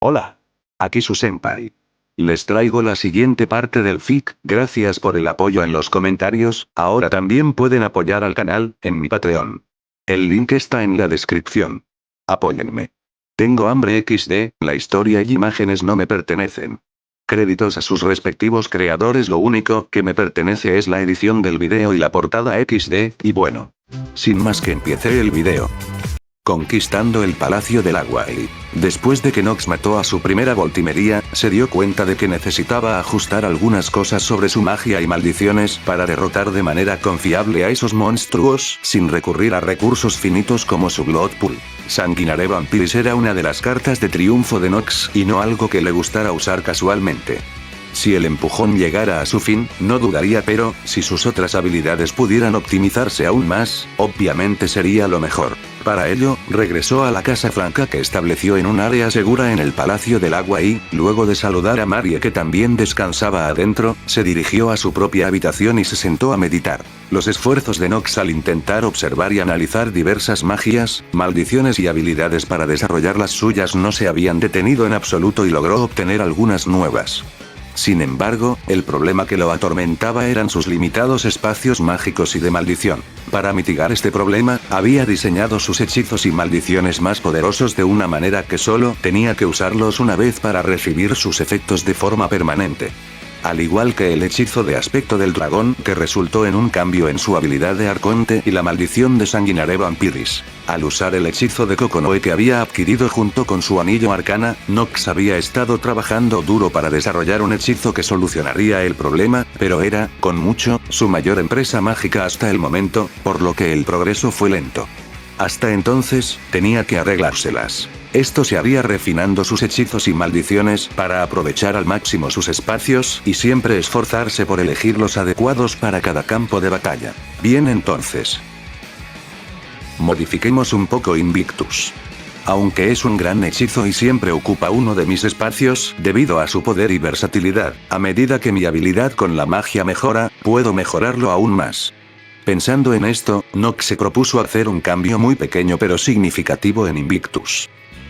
Hola. Aquí su senpai. Les traigo la siguiente parte del fic, gracias por el apoyo en los comentarios, ahora también pueden apoyar al canal, en mi Patreon. El link está en la descripción. Apóyenme. Tengo hambre XD, la historia y imágenes no me pertenecen. Créditos a sus respectivos creadores, lo único que me pertenece es la edición del video y la portada XD, y bueno. Sin más que empiece el video. Conquistando el Palacio del Agua y, después de que Nox mató a su primera Voltimería, se dio cuenta de que necesitaba ajustar algunas cosas sobre su magia y maldiciones para derrotar de manera confiable a esos monstruos, sin recurrir a recursos finitos como su Blood Pool. Sanguinare Vampiris era una de las cartas de triunfo de Nox, y no algo que le gustara usar casualmente. Si el empujón llegara a su fin, no dudaría, pero, si sus otras habilidades pudieran optimizarse aún más, obviamente sería lo mejor. Para ello, regresó a la Casa Franca que estableció en un área segura en el Palacio del Agua y, luego de saludar a Marie que también descansaba adentro, se dirigió a su propia habitación y se sentó a meditar. Los esfuerzos de Nox al intentar observar y analizar diversas magias, maldiciones y habilidades para desarrollar las suyas no se habían detenido en absoluto y logró obtener algunas nuevas. Sin embargo, el problema que lo atormentaba eran sus limitados espacios mágicos y de maldición. Para mitigar este problema, había diseñado sus hechizos y maldiciones más poderosos de una manera que solo tenía que usarlos una vez para recibir sus efectos de forma permanente. Al igual que el hechizo de aspecto del dragón que resultó en un cambio en su habilidad de Arconte y la maldición de Sanguinare Vampiris. Al usar el hechizo de Kokonoe que había adquirido junto con su anillo arcana, Nox había estado trabajando duro para desarrollar un hechizo que solucionaría el problema, pero era, con mucho, su mayor empresa mágica hasta el momento, por lo que el progreso fue lento. Hasta entonces, tenía que arreglárselas. Esto se haría refinando sus hechizos y maldiciones para aprovechar al máximo sus espacios y siempre esforzarse por elegir los adecuados para cada campo de batalla. Bien, entonces, modifiquemos un poco Invictus. Aunque es un gran hechizo y siempre ocupa uno de mis espacios, debido a su poder y versatilidad, a medida que mi habilidad con la magia mejora, puedo mejorarlo aún más. Pensando en esto, Nox se propuso hacer un cambio muy pequeño pero significativo en Invictus.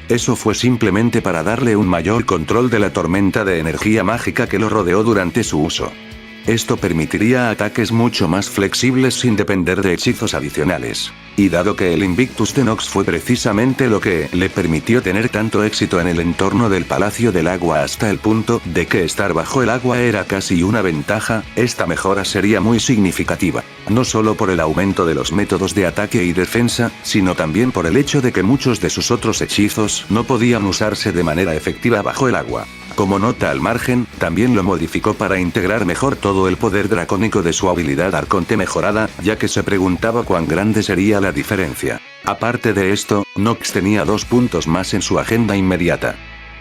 Eso fue simplemente para darle un mayor control de la tormenta de energía mágica que lo rodeó durante su uso. Esto permitiría ataques mucho más flexibles sin depender de hechizos adicionales. Y dado que el Invictus de Nox fue precisamente lo que le permitió tener tanto éxito en el entorno del Palacio del Agua hasta el punto de que estar bajo el agua era casi una ventaja, esta mejora sería muy significativa. No solo por el aumento de los métodos de ataque y defensa, sino también por el hecho de que muchos de sus otros hechizos no podían usarse de manera efectiva bajo el agua. Como nota al margen, también lo modificó para integrar mejor todo el poder dracónico de su habilidad Arconte mejorada, ya que se preguntaba cuán grande sería la diferencia. Aparte de esto, Nox tenía 2 puntos más en su agenda inmediata.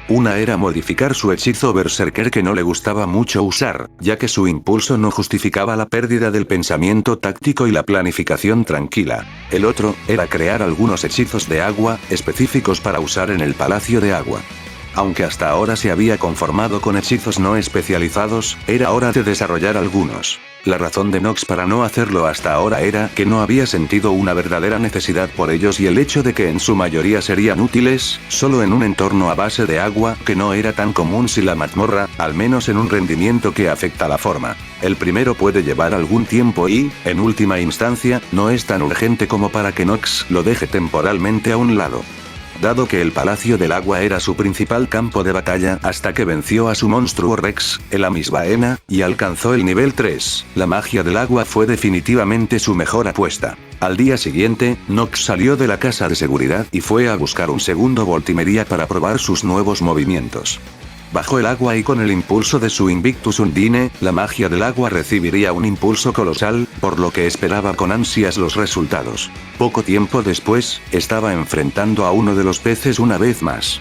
Una era modificar su hechizo Berserker que no le gustaba mucho usar, ya que su impulso no justificaba la pérdida del pensamiento táctico y la planificación tranquila. El otro, era crear algunos hechizos de agua, específicos para usar en el Palacio de Agua. Aunque hasta ahora se había conformado con hechizos no especializados, era hora de desarrollar algunos. La razón de Nox para no hacerlo hasta ahora era que no había sentido una verdadera necesidad por ellos y el hecho de que en su mayoría serían útiles, solo en un entorno a base de agua, que no era tan común si la mazmorra, al menos en un rendimiento que afecta la forma. El primero puede llevar algún tiempo y, en última instancia, no es tan urgente como para que Nox lo deje temporalmente a un lado. Dado que el Palacio del Agua era su principal campo de batalla hasta que venció a su monstruo Rex, el Amisbaena, y alcanzó el nivel 3, la magia del agua fue definitivamente su mejor apuesta. Al día siguiente, Nox salió de la casa de seguridad y fue a buscar un segundo Voltimería para probar sus nuevos movimientos. Bajo el agua y con el impulso de su Invictus Undine, la magia del agua recibiría un impulso colosal, por lo que esperaba con ansias los resultados. Poco tiempo después, estaba enfrentando a uno de los peces una vez más.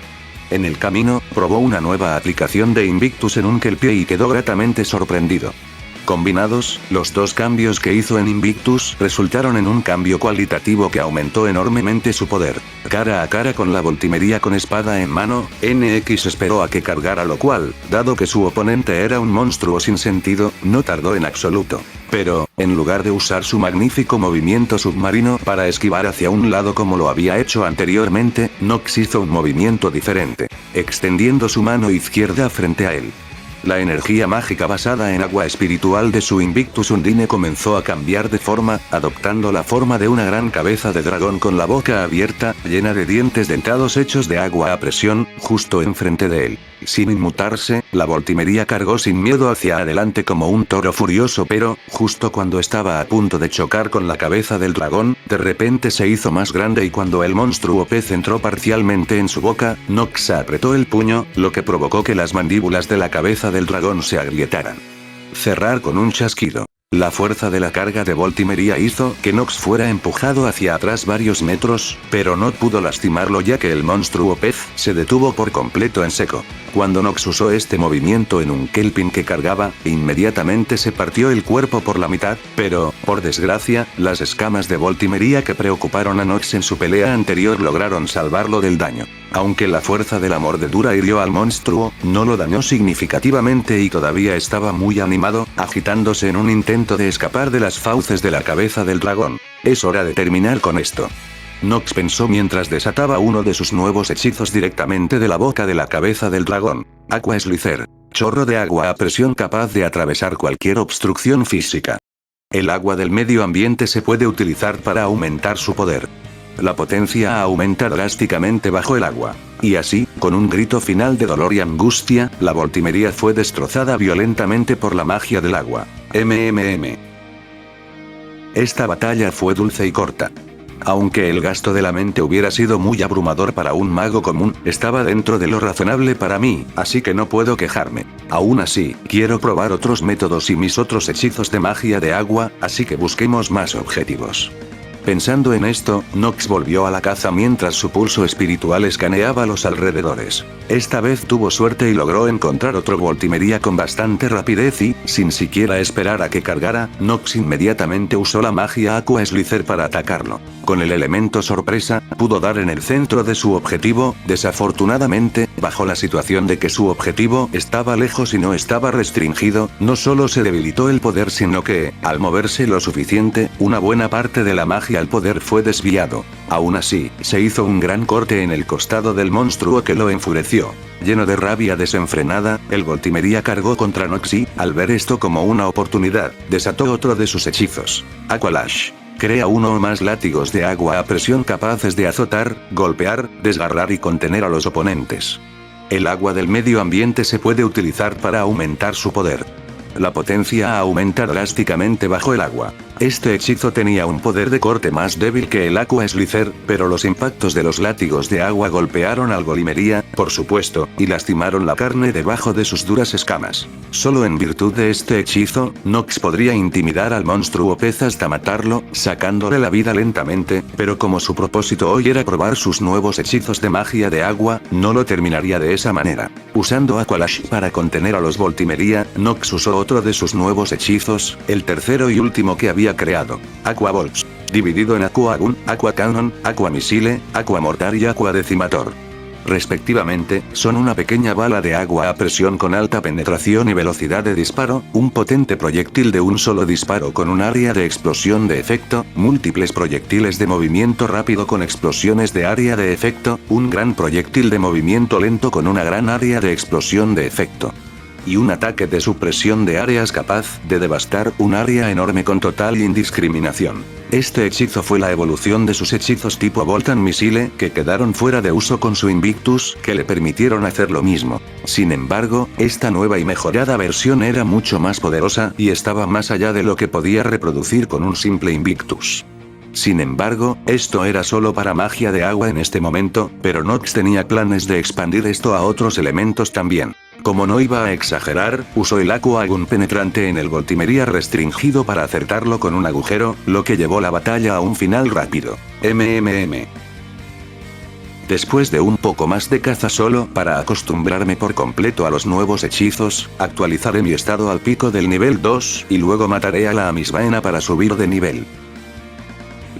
En el camino, probó una nueva aplicación de Invictus en un Kelpie y quedó gratamente sorprendido. Combinados, los 2 cambios que hizo en Invictus resultaron en un cambio cualitativo que aumentó enormemente su poder. Cara a cara con la Voltimería con espada en mano, NX esperó a que cargara, lo cual, dado que su oponente era un monstruo sin sentido, no tardó en absoluto. Pero, en lugar de usar su magnífico movimiento submarino para esquivar hacia un lado como lo había hecho anteriormente, Nox hizo un movimiento diferente, extendiendo su mano izquierda frente a él. La energía mágica basada en agua espiritual de su Invictus Undine comenzó a cambiar de forma, adoptando la forma de una gran cabeza de dragón con la boca abierta, llena de dientes dentados hechos de agua a presión, justo enfrente de él. Sin inmutarse, la Voltimería cargó sin miedo hacia adelante como un toro furioso, pero, justo cuando estaba a punto de chocar con la cabeza del dragón, de repente se hizo más grande y cuando el monstruo pez entró parcialmente en su boca, Nox apretó el puño, lo que provocó que las mandíbulas de la cabeza del dragón se agrietaran. Cerrar con un chasquido. La fuerza de la carga de Voltimería hizo que Nox fuera empujado hacia atrás varios metros, pero no pudo lastimarlo ya que el monstruo pez se detuvo por completo en seco. Cuando Nox usó este movimiento en un kelpin que cargaba, inmediatamente se partió el cuerpo por la mitad, pero, por desgracia, las escamas de Voltimería que preocuparon a Nox en su pelea anterior lograron salvarlo del daño. Aunque la fuerza de la mordedura hirió al monstruo, no lo dañó significativamente y todavía estaba muy animado, agitándose en un intento de escapar de las fauces de la cabeza del dragón. Es hora de terminar con esto. Nox pensó mientras desataba uno de sus nuevos hechizos directamente de la boca de la cabeza del dragón. Aqua Slicer. Chorro de agua a presión capaz de atravesar cualquier obstrucción física. El agua del medio ambiente se puede utilizar para aumentar su poder. La potencia aumenta drásticamente bajo el agua. Y así, con un grito final de dolor y angustia, la Voltimería fue destrozada violentamente por la magia del agua. Esta batalla fue dulce y corta. Aunque el gasto de la mente hubiera sido muy abrumador para un mago común, estaba dentro de lo razonable para mí, así que no puedo quejarme. Aún así, quiero probar otros métodos y mis otros hechizos de magia de agua, así que busquemos más objetivos. Pensando en esto, Nox volvió a la caza mientras su pulso espiritual escaneaba los alrededores. Esta vez tuvo suerte y logró encontrar otro Voltimería con bastante rapidez y, sin siquiera esperar a que cargara, Nox inmediatamente usó la magia Aqua Slicer para atacarlo. Con el elemento sorpresa, pudo dar en el centro de su objetivo, desafortunadamente, bajo la situación de que su objetivo estaba lejos y no estaba restringido, no solo se debilitó el poder sino que, al moverse lo suficiente, una buena parte de la magia al poder fue desviado. Aún así, se hizo un gran corte en el costado del monstruo que lo enfureció. Lleno de rabia desenfrenada, el Voltimería cargó contra Nox y, al ver esto como una oportunidad, desató otro de sus hechizos. Aqualash. Crea uno o más látigos de agua a presión capaces de azotar, golpear, desgarrar y contener a los oponentes. El agua del medio ambiente se puede utilizar para aumentar su poder. La potencia aumenta drásticamente bajo el agua. Este hechizo tenía un poder de corte más débil que el Aqua Slicer, pero los impactos de los látigos de agua golpearon al Voltimería, por supuesto, y lastimaron la carne debajo de sus duras escamas. Solo en virtud de este hechizo, Nox podría intimidar al monstruo pez hasta matarlo, sacándole la vida lentamente, pero como su propósito hoy era probar sus nuevos hechizos de magia de agua, no lo terminaría de esa manera. Usando Aqualash para contener a los Voltimería, Nox usó otro de sus nuevos hechizos, el tercero y último que había creado. Aqua Bolts. Dividido en Aqua Gun, Aqua Cannon, Aqua Missile, Aqua Mortar y Aqua Decimator. Respectivamente, son una pequeña bala de agua a presión con alta penetración y velocidad de disparo, un potente proyectil de un solo disparo con un área de explosión de efecto, múltiples proyectiles de movimiento rápido con explosiones de área de efecto, un gran proyectil de movimiento lento con una gran área de explosión de efecto. Y un ataque de supresión de áreas capaz de devastar un área enorme con total indiscriminación. Este hechizo fue la evolución de sus hechizos tipo Voltan Missile, que quedaron fuera de uso con su Invictus, que le permitieron hacer lo mismo. Sin embargo, esta nueva y mejorada versión era mucho más poderosa y estaba más allá de lo que podía reproducir con un simple Invictus. Sin embargo, esto era solo para magia de agua en este momento, pero Nox tenía planes de expandir esto a otros elementos también. Como no iba a exagerar, usó el Aqua Gun penetrante en el Voltimería restringido para acertarlo con un agujero, lo que llevó la batalla a un final rápido. Después de un poco más de caza solo para acostumbrarme por completo a los nuevos hechizos, actualizaré mi estado al pico del nivel 2, y luego mataré a la Amisbaena para subir de nivel.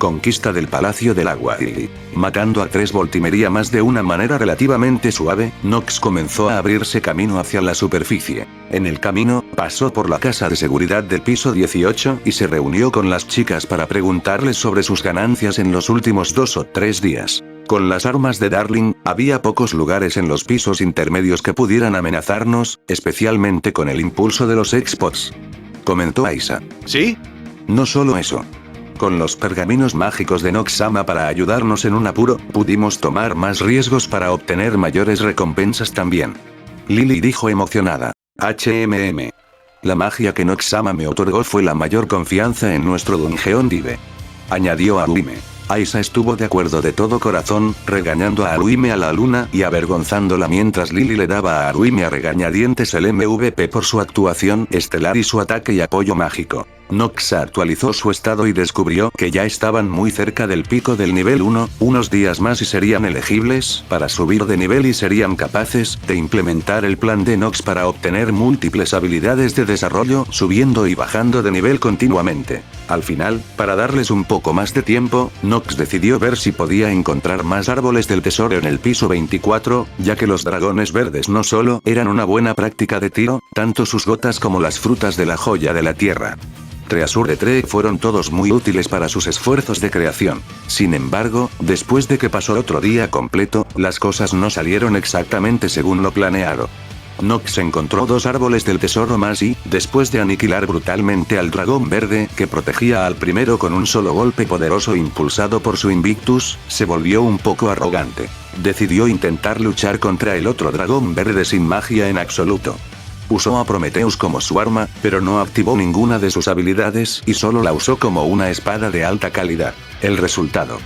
conquista del Palacio del Agua y, matando a 3 Voltimería de una manera relativamente suave, Nox comenzó a abrirse camino hacia la superficie. En el camino, pasó por la casa de seguridad del piso 18 y se reunió con las chicas para preguntarles sobre sus ganancias en los últimos 2 o 3 días. Con las armas de Darling, había pocos lugares en los pisos intermedios que pudieran amenazarnos, especialmente con el impulso de los X-Pods. Comentó Aisa. ¿Sí? No solo eso. Con los pergaminos mágicos de Nox-sama para ayudarnos en un apuro, pudimos tomar más riesgos para obtener mayores recompensas también. Lily dijo emocionada. La magia que Nox-sama me otorgó fue la mayor confianza en nuestro Dungeon Dive. Añadió Aruime. Aisa estuvo de acuerdo de todo corazón, regañando a Aruime a la luna y avergonzándola mientras Lily le daba a Aruime a regañadientes el MVP por su actuación estelar y su ataque y apoyo mágico. Nox actualizó su estado y descubrió que ya estaban muy cerca del pico del nivel 1, unos días más y serían elegibles para subir de nivel y serían capaces de implementar el plan de Nox para obtener múltiples habilidades de desarrollo, subiendo y bajando de nivel continuamente. Al final, para darles un poco más de tiempo, Nox decidió ver si podía encontrar más árboles del tesoro en el piso 24, ya que los dragones verdes no solo eran una buena práctica de tiro, tanto sus gotas como las frutas de la joya de la tierra. Treasure Tree fueron todos muy útiles para sus esfuerzos de creación. Sin embargo, después de que pasó otro día completo, las cosas no salieron exactamente según lo planeado. Nox encontró 2 árboles del tesoro más y, después de aniquilar brutalmente al dragón verde que protegía al primero con un solo golpe poderoso impulsado por su Invictus, se volvió un poco arrogante. Decidió intentar luchar contra el otro dragón verde sin magia en absoluto. Usó a Prometheus como su arma, pero no activó ninguna de sus habilidades y solo la usó como una espada de alta calidad. El resultado.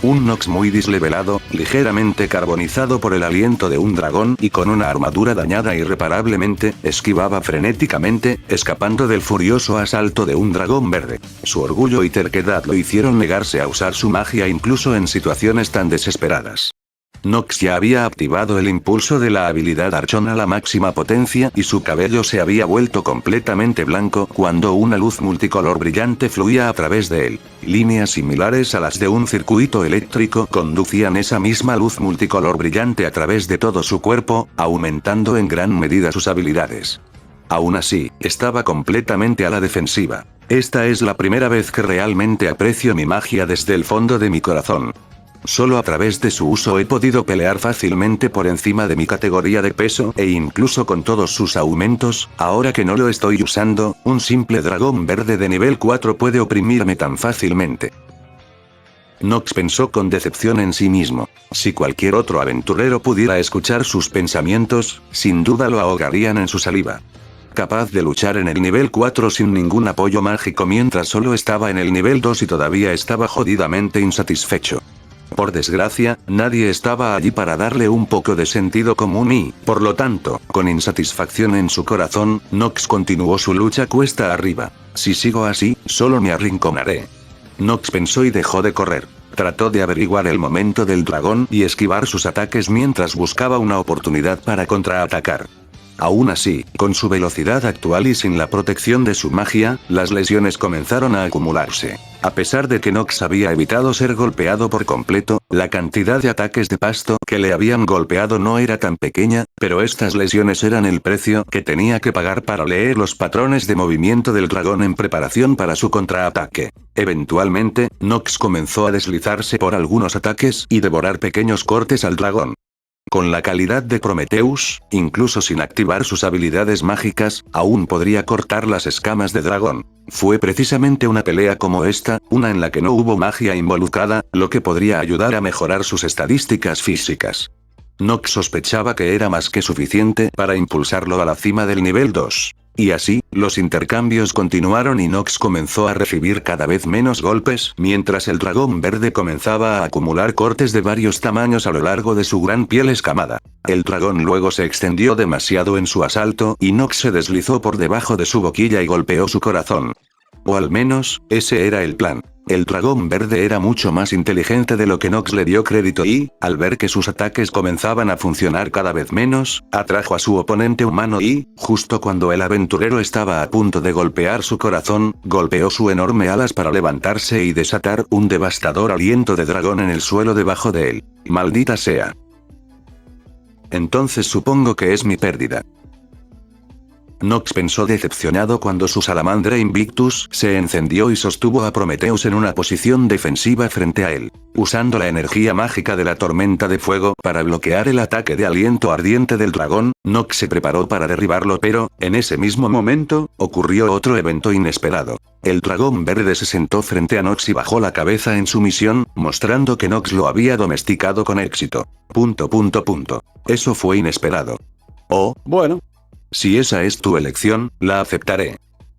Un Nox muy dislevelado, ligeramente carbonizado por el aliento de un dragón y con una armadura dañada irreparablemente, esquivaba frenéticamente, escapando del furioso asalto de un dragón verde. Su orgullo y terquedad lo hicieron negarse a usar su magia incluso en situaciones tan desesperadas. Nox ya había activado el impulso de la habilidad Archon a la máxima potencia y su cabello se había vuelto completamente blanco cuando una luz multicolor brillante fluía a través de él. Líneas similares a las de un circuito eléctrico conducían esa misma luz multicolor brillante a través de todo su cuerpo, aumentando en gran medida sus habilidades. Aún así, estaba completamente a la defensiva. Esta es la primera vez que realmente aprecio mi magia desde el fondo de mi corazón. Solo a través de su uso he podido pelear fácilmente por encima de mi categoría de peso e incluso con todos sus aumentos, ahora que no lo estoy usando, un simple dragón verde de nivel 4 puede oprimirme tan fácilmente. Nox pensó con decepción en sí mismo. Si cualquier otro aventurero pudiera escuchar sus pensamientos, sin duda lo ahogarían en su saliva. Capaz de luchar en el nivel 4 sin ningún apoyo mágico mientras solo estaba en el nivel 2 y todavía estaba jodidamente insatisfecho. Por desgracia, nadie estaba allí para darle un poco de sentido común y, por lo tanto, con insatisfacción en su corazón, Nox continuó su lucha cuesta arriba. Si sigo así, solo me arrinconaré. Nox pensó y dejó de correr. Trató de averiguar el momento del dragón y esquivar sus ataques mientras buscaba una oportunidad para contraatacar. Aún así, con su velocidad actual y sin la protección de su magia, las lesiones comenzaron a acumularse. A pesar de que Nox había evitado ser golpeado por completo, la cantidad de ataques de pasto que le habían golpeado no era tan pequeña, pero estas lesiones eran el precio que tenía que pagar para leer los patrones de movimiento del dragón en preparación para su contraataque. Eventualmente, Nox comenzó a deslizarse por algunos ataques y devorar pequeños cortes al dragón. Con la calidad de Prometheus, incluso sin activar sus habilidades mágicas, aún podría cortar las escamas de dragón. Fue precisamente una pelea como esta, una en la que no hubo magia involucrada, lo que podría ayudar a mejorar sus estadísticas físicas. Nox sospechaba que era más que suficiente para impulsarlo a la cima del nivel 2. Y así, los intercambios continuaron y Nox comenzó a recibir cada vez menos golpes, mientras el dragón verde comenzaba a acumular cortes de varios tamaños a lo largo de su gran piel escamada. El dragón luego se extendió demasiado en su asalto, y Nox se deslizó por debajo de su boquilla y golpeó su corazón. O al menos, ese era el plan. El dragón verde era mucho más inteligente de lo que Nox le dio crédito y, al ver que sus ataques comenzaban a funcionar cada vez menos, atrajo a su oponente humano y, justo cuando el aventurero estaba a punto de golpear su corazón, golpeó su enorme alas para levantarse y desatar un devastador aliento de dragón en el suelo debajo de él. ¡Maldita sea! Entonces supongo que es mi pérdida. Nox pensó decepcionado cuando su salamandra Invictus se encendió y sostuvo a Prometheus en una posición defensiva frente a él. Usando la energía mágica de la tormenta de fuego para bloquear el ataque de aliento ardiente del dragón, Nox se preparó para derribarlo, pero, en ese mismo momento, ocurrió otro evento inesperado. El dragón verde se sentó frente a Nox y bajó la cabeza en sumisión, mostrando que Nox lo había domesticado con éxito. ... Eso fue inesperado. Oh, bueno. Si esa es tu elección, la aceptaré.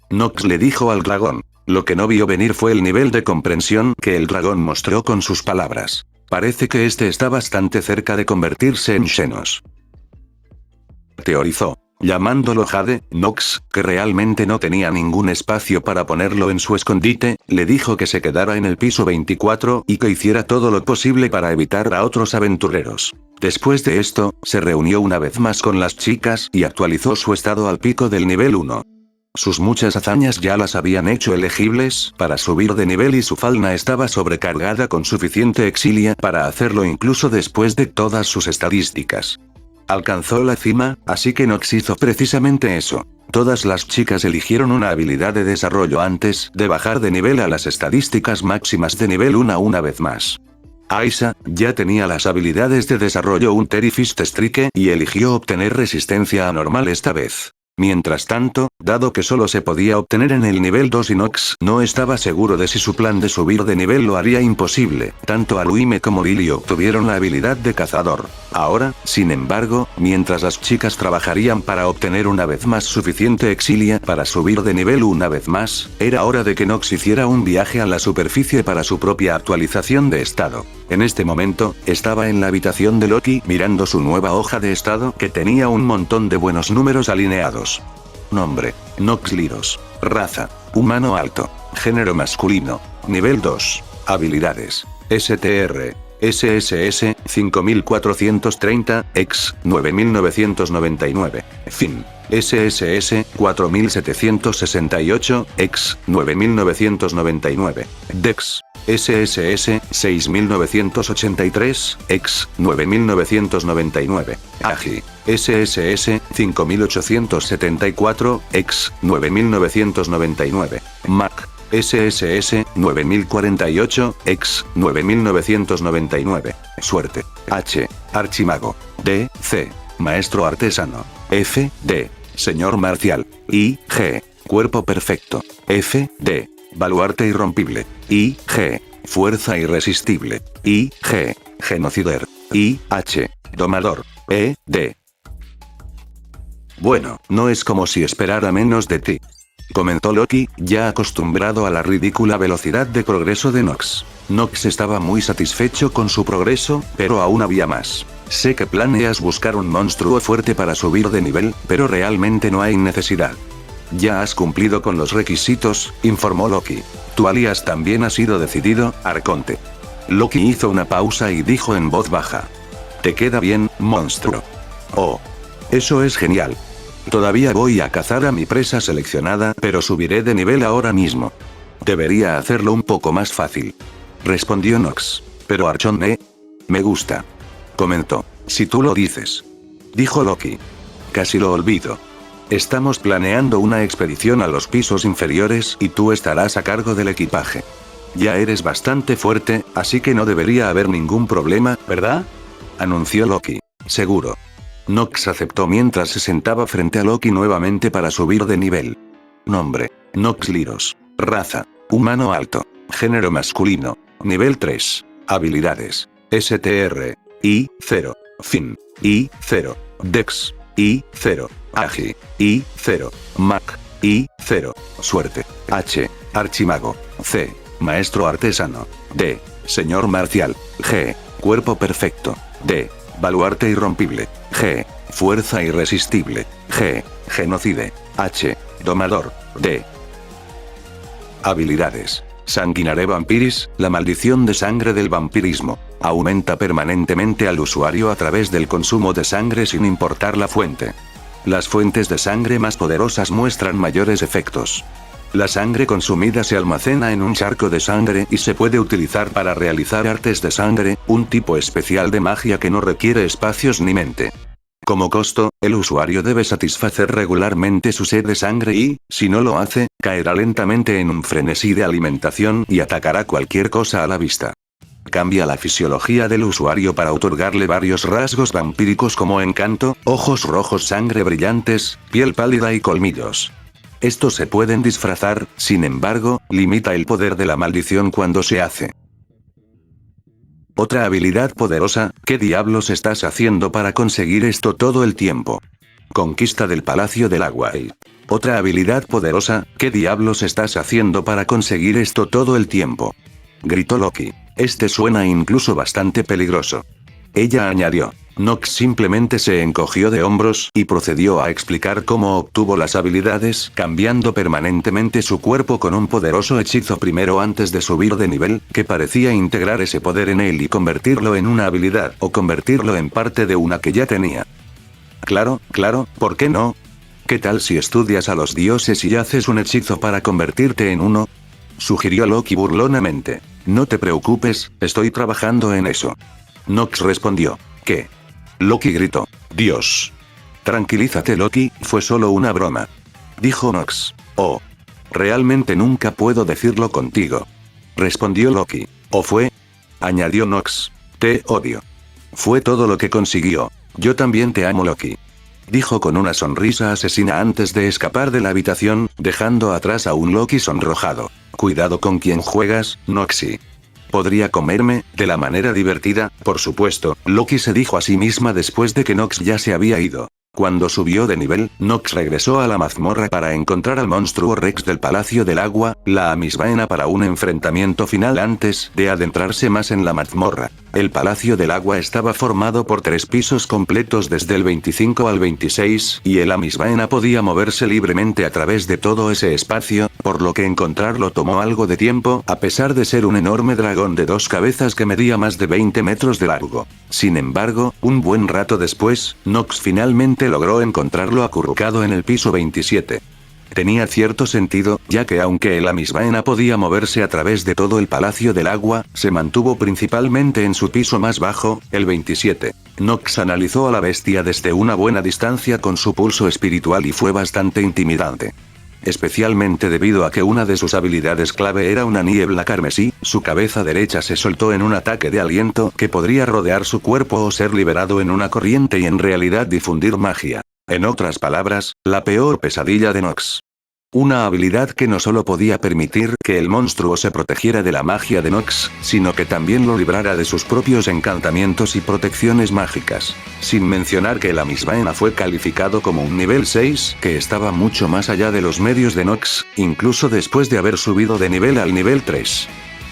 Nox le dijo al dragón. Lo que no vio venir fue el nivel de comprensión que el dragón mostró con sus palabras. Parece que este está bastante cerca de convertirse en Xenos. Teorizó. Llamándolo Jade, Nox, que realmente no tenía ningún espacio para ponerlo en su escondite, le dijo que se quedara en el piso 24 y que hiciera todo lo posible para evitar a otros aventureros. Después de esto, se reunió una vez más con las chicas y actualizó su estado al pico del nivel 1. Sus muchas hazañas ya las habían hecho elegibles para subir de nivel y su falna estaba sobrecargada con suficiente exilia para hacerlo incluso después de todas sus estadísticas. Alcanzó la cima, así que Nox hizo precisamente eso. Todas las chicas eligieron una habilidad de desarrollo antes de bajar de nivel a las estadísticas máximas de nivel 1 una vez más. Aisha ya tenía las habilidades de desarrollo Hunter y Fist Strike y eligió obtener resistencia anormal esta vez. Mientras tanto, dado que solo se podía obtener en el nivel 2 y Nox no estaba seguro de si su plan de subir de nivel lo haría imposible, tanto Aluime como Lily obtuvieron la habilidad de cazador. Ahora, sin embargo, mientras las chicas trabajarían para obtener una vez más suficiente exilia para subir de nivel una vez más, era hora de que Nox hiciera un viaje a la superficie para su propia actualización de estado. En este momento, estaba en la habitación de Loki mirando su nueva hoja de estado que tenía un montón de buenos números alineados. Nombre: Nox Lyros. Raza: humano alto. Género masculino. Nivel 2. Habilidades: STR. SSS, 5430, ex, 9999. Fin. SSS, 4768, ex, 9999. Dex. SSS, 6983, ex, 9999. Agi. SSS, 5874, ex, 9999. Mac. SSS, 9048, ex, 9999. Suerte. H. Archimago. D. C. Maestro artesano. F. D. Señor marcial. I. G. Cuerpo perfecto. F. D. Baluarte irrompible. I. G. Fuerza irresistible. I. G. Genocider. I. H. Domador. E. D. Bueno, no es como si esperara menos de ti, comentó Loki, ya acostumbrado a la ridícula velocidad de progreso de Nox. Nox estaba muy satisfecho con su progreso, pero aún había más. Sé que planeas buscar un monstruo fuerte para subir de nivel, pero realmente no hay necesidad. Ya has cumplido con los requisitos, informó Loki. Tu alias también ha sido decidido, Arconte. Loki hizo una pausa y dijo en voz baja. Te queda bien, monstruo. Oh. Eso es genial. Todavía voy a cazar a mi presa seleccionada, pero subiré de nivel ahora mismo. Debería hacerlo un poco más fácil, respondió Nox. Pero Archon me gusta, comentó. Si tú lo dices, dijo Loki. Casi lo olvido. Estamos planeando una expedición a los pisos inferiores y tú estarás a cargo del equipaje. Ya eres bastante fuerte, así que no debería haber ningún problema, ¿verdad?, anunció Loki. Seguro. Nox aceptó mientras se sentaba frente a Loki nuevamente para subir de nivel. Nombre: Nox Lyros. Raza: humano alto. Género masculino. Nivel 3. Habilidades: STR. I 0. Fin. I 0. Dex. I 0. Agi. I 0. Mac. I 0. Suerte. H. Archimago. C. Maestro artesano. D. Señor marcial. G. Cuerpo perfecto. D. Baluarte irrompible. G. Fuerza irresistible. G. Genocide. H. Domador. D. Habilidades: Sanguinare Vampiris, la maldición de sangre del vampirismo. Aumenta permanentemente al usuario a través del consumo de sangre sin importar la fuente. Las fuentes de sangre más poderosas muestran mayores efectos. La sangre consumida se almacena en un charco de sangre y se puede utilizar para realizar artes de sangre, un tipo especial de magia que no requiere espacios ni mente. Como costo, el usuario debe satisfacer regularmente su sed de sangre y, si no lo hace, caerá lentamente en un frenesí de alimentación y atacará cualquier cosa a la vista. Cambia la fisiología del usuario para otorgarle varios rasgos vampíricos como encanto, ojos rojos, sangre brillantes, piel pálida y colmillos. Estos se pueden disfrazar, sin embargo, limita el poder de la maldición cuando se hace. Otra habilidad poderosa, ¿qué diablos estás haciendo para conseguir esto todo el tiempo? Conquista del Palacio del Agua. Otra habilidad poderosa, ¿qué diablos estás haciendo para conseguir esto todo el tiempo? Gritó Loki. Este suena incluso bastante peligroso. Ella añadió. Nox simplemente se encogió de hombros y procedió a explicar cómo obtuvo las habilidades, cambiando permanentemente su cuerpo con un poderoso hechizo primero antes de subir de nivel, que parecía integrar ese poder en él y convertirlo en una habilidad, o convertirlo en parte de una que ya tenía. Claro, ¿por qué no? ¿Qué tal si estudias a los dioses y haces un hechizo para convertirte en uno? Sugirió Loki burlonamente. No te preocupes, estoy trabajando en eso. Nox respondió. ¿Qué? Loki gritó. Dios. Tranquilízate Loki, fue solo una broma. Dijo Nox. Oh. Realmente nunca puedo decirlo contigo. Respondió Loki. ¿O fue? Añadió Nox. Te odio. Fue todo lo que consiguió. Yo también te amo Loki. Dijo con una sonrisa asesina antes de escapar de la habitación, dejando atrás a un Loki sonrojado. Cuidado con quien juegas, Noxy. ¿Podría comerme, de la manera divertida? Por supuesto, Loki se dijo a sí misma después de que Nox ya se había ido. Cuando subió de nivel, Nox regresó a la mazmorra para encontrar al monstruo Rex del Palacio del Agua, la Amisbaena para un enfrentamiento final antes de adentrarse más en la mazmorra. El Palacio del Agua estaba formado por 3 pisos completos desde el 25 al 26, y el Amisbaena podía moverse libremente a través de todo ese espacio, por lo que encontrarlo tomó algo de tiempo, a pesar de ser un enorme dragón de 2 cabezas que medía más de 20 metros de largo. Sin embargo, un buen rato después, Nox finalmente logró encontrarlo acurrucado en el piso 27. Tenía cierto sentido, ya que aunque el Amisbaena podía moverse a través de todo el Palacio del Agua, se mantuvo principalmente en su piso más bajo, el 27. Nox analizó a la bestia desde una buena distancia con su pulso espiritual y fue bastante intimidante. Especialmente debido a que una de sus habilidades clave era una niebla carmesí, su cabeza derecha se soltó en un ataque de aliento que podría rodear su cuerpo o ser liberado en una corriente y en realidad difundir magia. En otras palabras, la peor pesadilla de Nox. Una habilidad que no solo podía permitir que el monstruo se protegiera de la magia de Nox, sino que también lo librara de sus propios encantamientos y protecciones mágicas. Sin mencionar que el Amisbaena fue calificado como un nivel 6, que estaba mucho más allá de los medios de Nox, incluso después de haber subido de nivel al nivel 3.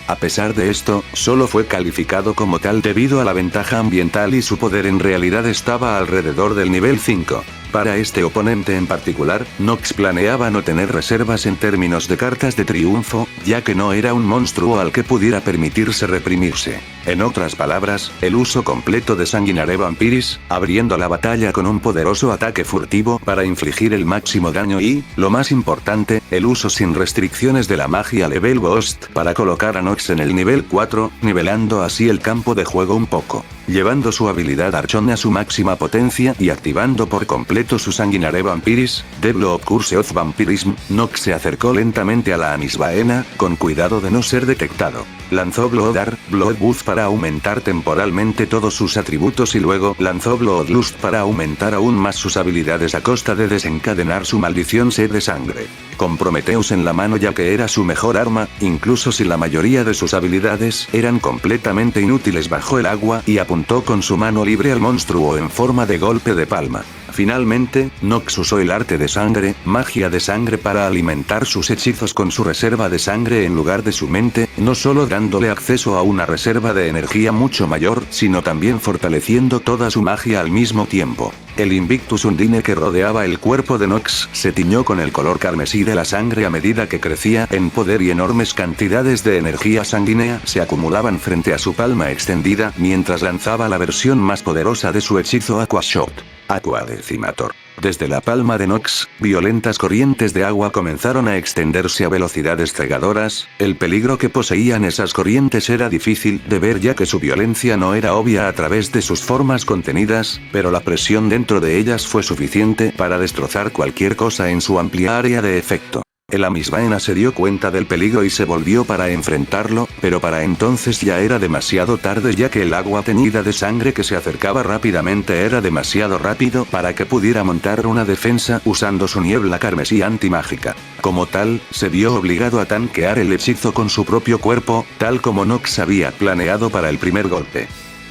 A pesar de esto, solo fue calificado como tal debido a la ventaja ambiental y su poder en realidad estaba alrededor del nivel 5. Para este oponente en particular, Nox planeaba no tener reservas en términos de cartas de triunfo, ya que no era un monstruo al que pudiera permitirse reprimirse. En otras palabras, el uso completo de Sanguinare Vampiris, abriendo la batalla con un poderoso ataque furtivo para infligir el máximo daño y, lo más importante, el uso sin restricciones de la magia Level Boost para colocar a Nox en el nivel 4, nivelando así el campo de juego un poco. Llevando su habilidad Archon a su máxima potencia y activando por completo su Sanguinare Vampiris, Devlo of Curse of Vampirism, Nox se acercó lentamente a la Amisbaena, con cuidado de no ser detectado. Lanzó Blood Boost para aumentar temporalmente todos sus atributos y luego lanzó Bloodlust para aumentar aún más sus habilidades a costa de desencadenar su maldición sed de sangre. Con Prometheus en la mano ya que era su mejor arma, incluso si la mayoría de sus habilidades eran completamente inútiles bajo el agua y apuntó con su mano libre al monstruo en forma de golpe de palma. Finalmente, Nox usó el arte de sangre, magia de sangre para alimentar sus hechizos con su reserva de sangre en lugar de su mente, no solo dándole acceso a una reserva de energía mucho mayor, sino también fortaleciendo toda su magia al mismo tiempo. El Invictus Undine que rodeaba el cuerpo de Nox se tiñó con el color carmesí de la sangre a medida que crecía en poder y enormes cantidades de energía sanguínea se acumulaban frente a su palma extendida mientras lanzaba la versión más poderosa de su hechizo Aqua Shot. Aqua Decimator. Desde la palma de Nox, violentas corrientes de agua comenzaron a extenderse a velocidades cegadoras. El peligro que poseían esas corrientes era difícil de ver ya que su violencia no era obvia a través de sus formas contenidas, pero la presión dentro de ellas fue suficiente para destrozar cualquier cosa en su amplia área de efecto. El Amisbaena se dio cuenta del peligro y se volvió para enfrentarlo, pero para entonces ya era demasiado tarde ya que el agua teñida de sangre que se acercaba rápidamente era demasiado rápido para que pudiera montar una defensa usando su niebla carmesí antimágica. Como tal, se vio obligado a tanquear el hechizo con su propio cuerpo, tal como Nox había planeado para el primer golpe.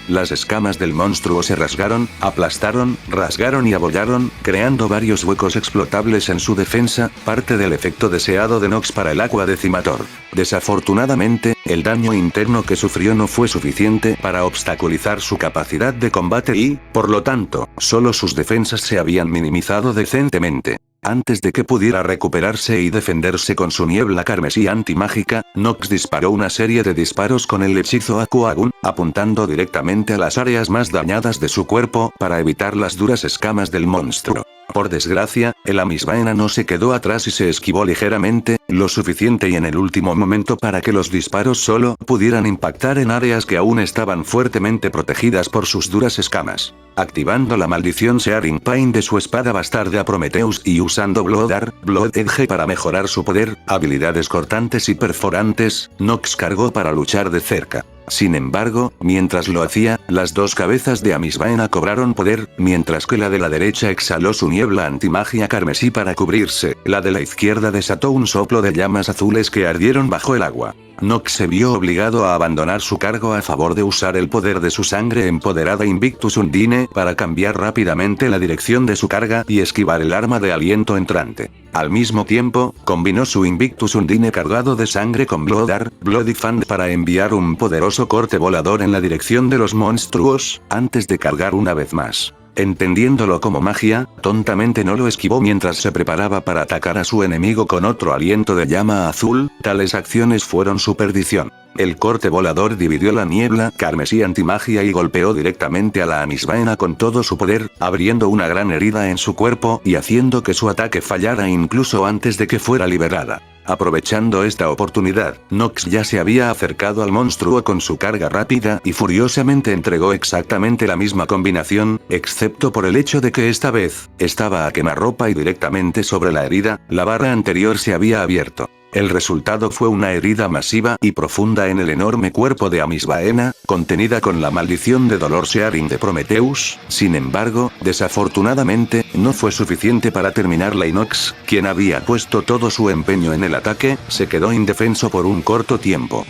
Las escamas del monstruo se rasgaron, aplastaron, rasgaron y abollaron, creando varios huecos explotables en su defensa, parte del efecto deseado de Nox para el Aqua Decimator. Desafortunadamente, el daño interno que sufrió no fue suficiente para obstaculizar su capacidad de combate y, por lo tanto, solo sus defensas se habían minimizado decentemente. Antes de que pudiera recuperarse y defenderse con su niebla carmesí antimágica, Nox disparó una serie de disparos con el hechizo Aqua Gun, apuntando directamente a las áreas más dañadas de su cuerpo para evitar las duras escamas del monstruo. Por desgracia, el Amisbaena no se quedó atrás y se esquivó ligeramente, lo suficiente y en el último momento para que los disparos solo pudieran impactar en áreas que aún estaban fuertemente protegidas por sus duras escamas. Activando la maldición Searing Pain de su espada bastarda Prometheus y usando Blood Edge para mejorar su poder, habilidades cortantes y perforantes, Nox cargó para luchar de cerca. Sin embargo, mientras lo hacía, las dos cabezas de Amisbaena cobraron poder, mientras que la de la derecha exhaló su niebla antimagia carmesí para cubrirse, la de la izquierda desató un soplo de llamas azules que ardieron bajo el agua. Nox se vio obligado a abandonar su cargo a favor de usar el poder de su sangre empoderada Invictus Undine para cambiar rápidamente la dirección de su carga y esquivar el arma de aliento entrante. Al mismo tiempo, combinó su Invictus Undine cargado de sangre con Bloody Fan para enviar un poderoso corte volador en la dirección de los monstruos, antes de cargar una vez más. Entendiéndolo como magia, tontamente no lo esquivó mientras se preparaba para atacar a su enemigo con otro aliento de llama azul, tales acciones fueron su perdición. El corte volador dividió la niebla carmesí antimagia y golpeó directamente a la Amisbaena con todo su poder, abriendo una gran herida en su cuerpo y haciendo que su ataque fallara incluso antes de que fuera liberada. Aprovechando esta oportunidad, Nox ya se había acercado al monstruo con su carga rápida y furiosamente entregó exactamente la misma combinación, excepto por el hecho de que esta vez, estaba a quemarropa y directamente sobre la herida, la barra anterior se había abierto. El resultado fue una herida masiva y profunda en el enorme cuerpo de Amisbaena, contenida con la maldición de dolor Searing de Prometheus. Sin embargo, desafortunadamente, no fue suficiente para terminarla y Nox, quien había puesto todo su empeño en el ataque, se quedó indefenso por un corto tiempo.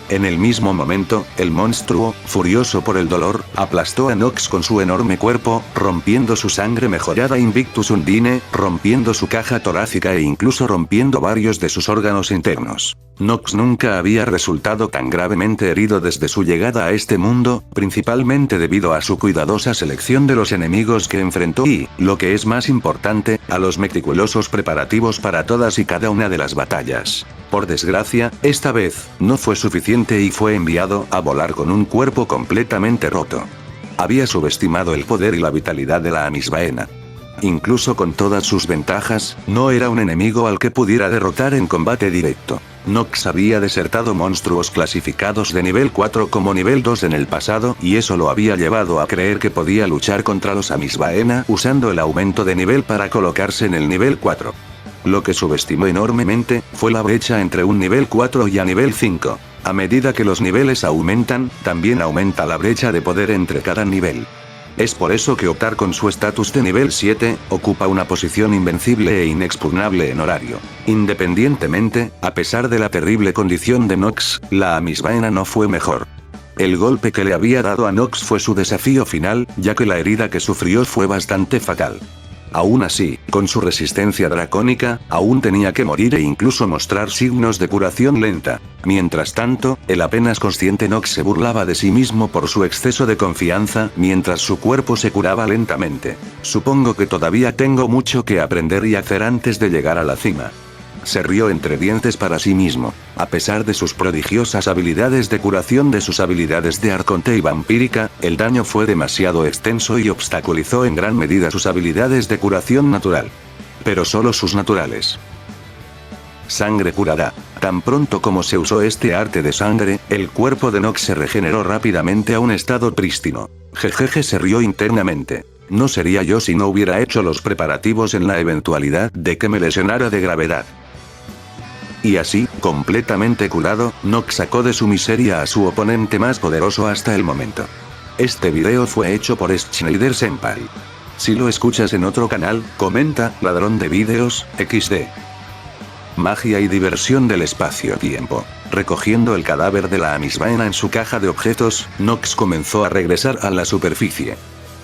En el mismo momento, el monstruo, furioso por el dolor, aplastó a Nox con su enorme cuerpo, rompiendo su sangre mejorada Invictus Undine, rompiendo su caja torácica e incluso rompiendo varios de sus órganos internos. Nox nunca había resultado tan gravemente herido desde su llegada a este mundo, principalmente debido a su cuidadosa selección de los enemigos que enfrentó y, lo que es más importante, a los meticulosos preparativos para todas y cada una de las batallas. Por desgracia, esta vez, no fue suficiente y fue enviado a volar con un cuerpo completamente roto. Había subestimado el poder y la vitalidad de la Amisbaena. Incluso con todas sus ventajas, no era un enemigo al que pudiera derrotar en combate directo. Nox había desertado monstruos clasificados de nivel 4 como nivel 2 en el pasado y eso lo había llevado a creer que podía luchar contra los Amisbaena usando el aumento de nivel para colocarse en el nivel 4. Lo que subestimó enormemente, fue la brecha entre un nivel 4 y a nivel 5. A medida que los niveles aumentan, también aumenta la brecha de poder entre cada nivel. Es por eso que optar con su estatus de nivel 7, ocupa una posición invencible e inexpugnable en horario. Independientemente, a pesar de la terrible condición de Nox, la Amisbaena no fue mejor. El golpe que le había dado a Nox fue su desafío final, ya que la herida que sufrió fue bastante fatal. Aún así, con su resistencia dracónica, aún tenía que morir e incluso mostrar signos de curación lenta. Mientras tanto, el apenas consciente Nox se burlaba de sí mismo por su exceso de confianza, mientras su cuerpo se curaba lentamente. Supongo que todavía tengo mucho que aprender y hacer antes de llegar a la cima. Se rió entre dientes para sí mismo. A pesar de sus prodigiosas habilidades de curación de sus habilidades de arconte y vampírica, el daño fue demasiado extenso y obstaculizó en gran medida sus habilidades de curación natural. Pero solo sus naturales. Sangre curada. Tan pronto como se usó este arte de sangre, el cuerpo de Nox se regeneró rápidamente a un estado prístino. Jejeje se rió internamente. No sería yo si no hubiera hecho los preparativos en la eventualidad de que me lesionara de gravedad. Y así, completamente curado, Nox sacó de su miseria a su oponente más poderoso hasta el momento. Este video fue hecho por Schneider Senpai. Si lo escuchas en otro canal, comenta, ladrón de vídeos, XD. Magia y diversión del espacio-tiempo. Recogiendo el cadáver de la Amisbaena en su caja de objetos, Nox comenzó a regresar a la superficie.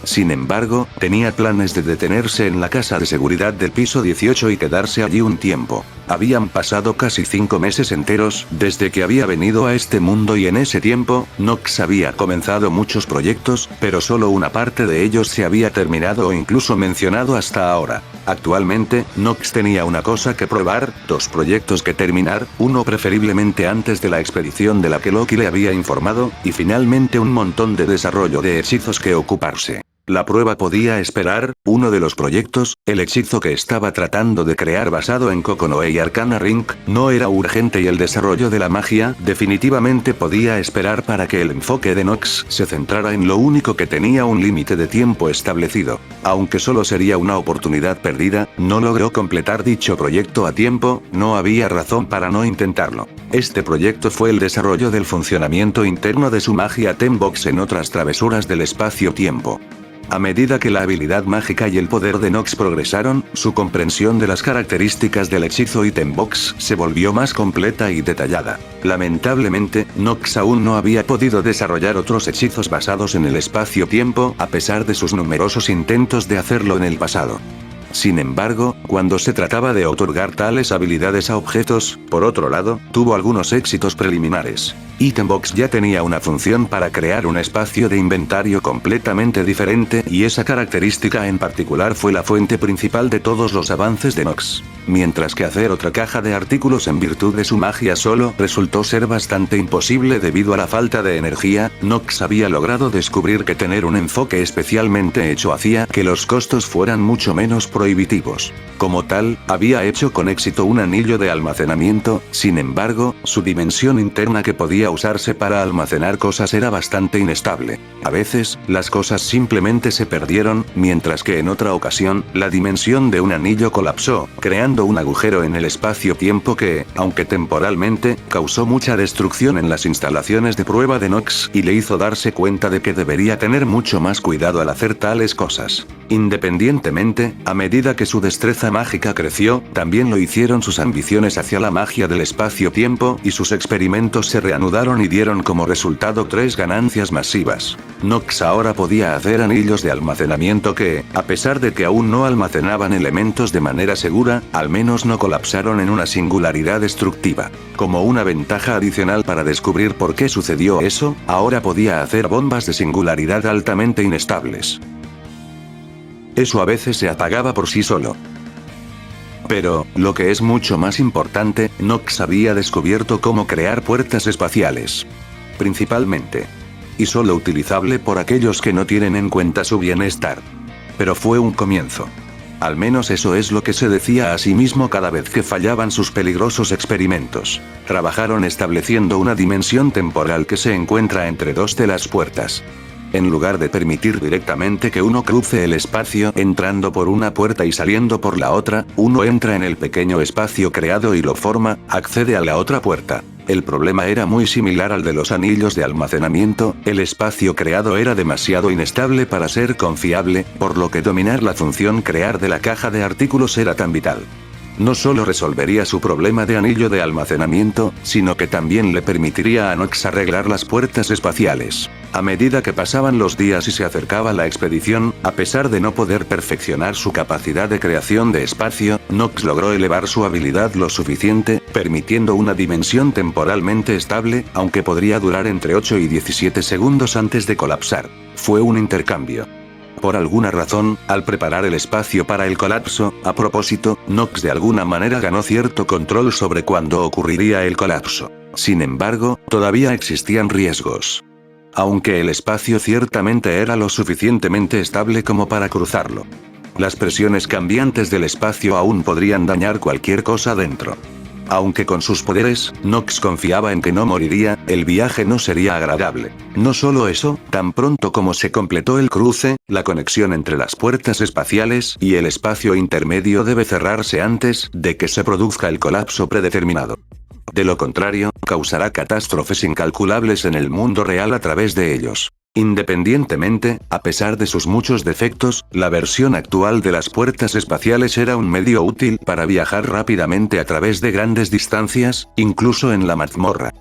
Sin embargo, tenía planes de detenerse en la casa de seguridad del piso 18 y quedarse allí un tiempo. Habían pasado casi 5 meses enteros desde que había venido a este mundo y en ese tiempo, Nox había comenzado muchos proyectos, pero solo una parte de ellos se había terminado o incluso mencionado hasta ahora. Actualmente, Nox tenía una cosa que probar, 2 proyectos que terminar, uno preferiblemente antes de la expedición de la que Loki le había informado, y finalmente un montón de desarrollo de hechizos que ocuparse. La prueba podía esperar, uno de los proyectos, el hechizo que estaba tratando de crear basado en Kokonoe y Arcana Ring, no era urgente y el desarrollo de la magia definitivamente podía esperar para que el enfoque de Nox se centrara en lo único que tenía un límite de tiempo establecido. Aunque solo sería una oportunidad perdida, no logró completar dicho proyecto a tiempo, no había razón para no intentarlo. Este proyecto fue el desarrollo del funcionamiento interno de su magia Tembox en otras travesuras del espacio-tiempo. A medida que la habilidad mágica y el poder de Nox progresaron, su comprensión de las características del hechizo Itembox se volvió más completa y detallada. Lamentablemente, Nox aún no había podido desarrollar otros hechizos basados en el espacio-tiempo, a pesar de sus numerosos intentos de hacerlo en el pasado. Sin embargo, cuando se trataba de otorgar tales habilidades a objetos, por otro lado, tuvo algunos éxitos preliminares. Itembox ya tenía una función para crear un espacio de inventario completamente diferente y esa característica en particular fue la fuente principal de todos los avances de Nox. Mientras que hacer otra caja de artículos en virtud de su magia solo resultó ser bastante imposible debido a la falta de energía, Nox había logrado descubrir que tener un enfoque especialmente hecho hacía que los costos fueran mucho menos prohibitivos. Como tal, había hecho con éxito un anillo de almacenamiento, sin embargo, su dimensión interna que podía usarse para almacenar cosas era bastante inestable. A veces, las cosas simplemente se perdieron, mientras que en otra ocasión, la dimensión de un anillo colapsó, creando un agujero en el espacio-tiempo que, aunque temporalmente, causó mucha destrucción en las instalaciones de prueba de Nox y le hizo darse cuenta de que debería tener mucho más cuidado al hacer tales cosas. Independientemente, a medida que su destreza mágica creció, también lo hicieron sus ambiciones hacia la magia del espacio-tiempo y sus experimentos se reanudaron y dieron como resultado 3 ganancias masivas. Nox ahora podía hacer anillos de almacenamiento que, a pesar de que aún no almacenaban elementos de manera segura, al menos no colapsaron en una singularidad destructiva. Como una ventaja adicional para descubrir por qué sucedió eso, ahora podía hacer bombas de singularidad altamente inestables. Eso a veces se apagaba por sí solo. Pero, lo que es mucho más importante, Nox había descubierto cómo crear puertas espaciales. Principalmente. Y solo utilizable por aquellos que no tienen en cuenta su bienestar. Pero fue un comienzo. Al menos eso es lo que se decía a sí mismo cada vez que fallaban sus peligrosos experimentos. Trabajaron estableciendo una dimensión temporal que se encuentra entre 2 de las puertas. En lugar de permitir directamente que uno cruce el espacio entrando por una puerta y saliendo por la otra, uno entra en el pequeño espacio creado y lo forma, accede a la otra puerta. El problema era muy similar al de los anillos de almacenamiento, el espacio creado era demasiado inestable para ser confiable, por lo que dominar la función crear de la caja de artículos era tan vital. no solo resolvería su problema de anillo de almacenamiento, sino que también le permitiría a Nox arreglar las puertas espaciales. A medida que pasaban los días y se acercaba la expedición, a pesar de no poder perfeccionar su capacidad de creación de espacio, Nox logró elevar su habilidad lo suficiente, permitiendo una dimensión temporalmente estable, aunque podría durar entre 8 y 17 segundos antes de colapsar. Fue un intercambio. Por alguna razón, al preparar el espacio para el colapso, a propósito, Nox de alguna manera ganó cierto control sobre cuándo ocurriría el colapso. Sin embargo, todavía existían riesgos. Aunque el espacio ciertamente era lo suficientemente estable como para cruzarlo. Las presiones cambiantes del espacio aún podrían dañar cualquier cosa dentro. Aunque con sus poderes, Nox confiaba en que no moriría, el viaje no sería agradable. No solo eso, tan pronto como se completó el cruce, la conexión entre las puertas espaciales y el espacio intermedio debe cerrarse antes de que se produzca el colapso predeterminado. De lo contrario, causará catástrofes incalculables en el mundo real a través de ellos. Independientemente, a pesar de sus muchos defectos, la versión actual de las puertas espaciales era un medio útil para viajar rápidamente a través de grandes distancias, incluso en la mazmorra.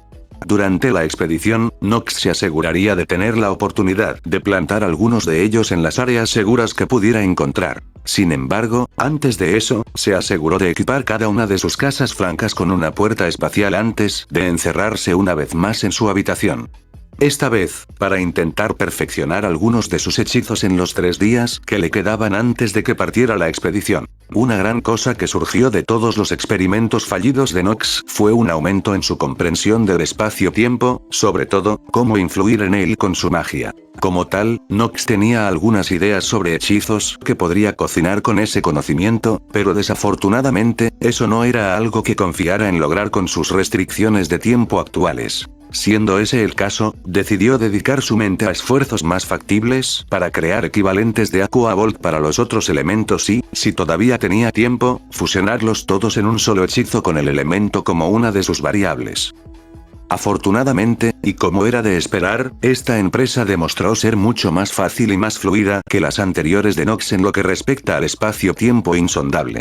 Durante la expedición, Nox se aseguraría de tener la oportunidad de plantar algunos de ellos en las áreas seguras que pudiera encontrar. Sin embargo, antes de eso, se aseguró de equipar cada una de sus casas francas con una puerta espacial antes de encerrarse una vez más en su habitación. Esta vez, para intentar perfeccionar algunos de sus hechizos en los 3 días que le quedaban antes de que partiera la expedición. Una gran cosa que surgió de todos los experimentos fallidos de Nox fue un aumento en su comprensión del espacio-tiempo, sobre todo, cómo influir en él con su magia. Como tal, Nox tenía algunas ideas sobre hechizos que podría cocinar con ese conocimiento, pero desafortunadamente, eso no era algo que confiara en lograr con sus restricciones de tiempo actuales. Siendo ese el caso, decidió dedicar su mente a esfuerzos más factibles para crear equivalentes de Aqua Volt para los otros elementos y, si todavía tenía tiempo, fusionarlos todos en un solo hechizo con el elemento como una de sus variables. Afortunadamente, y como era de esperar, esta empresa demostró ser mucho más fácil y más fluida que las anteriores de Nox en lo que respecta al espacio-tiempo insondable.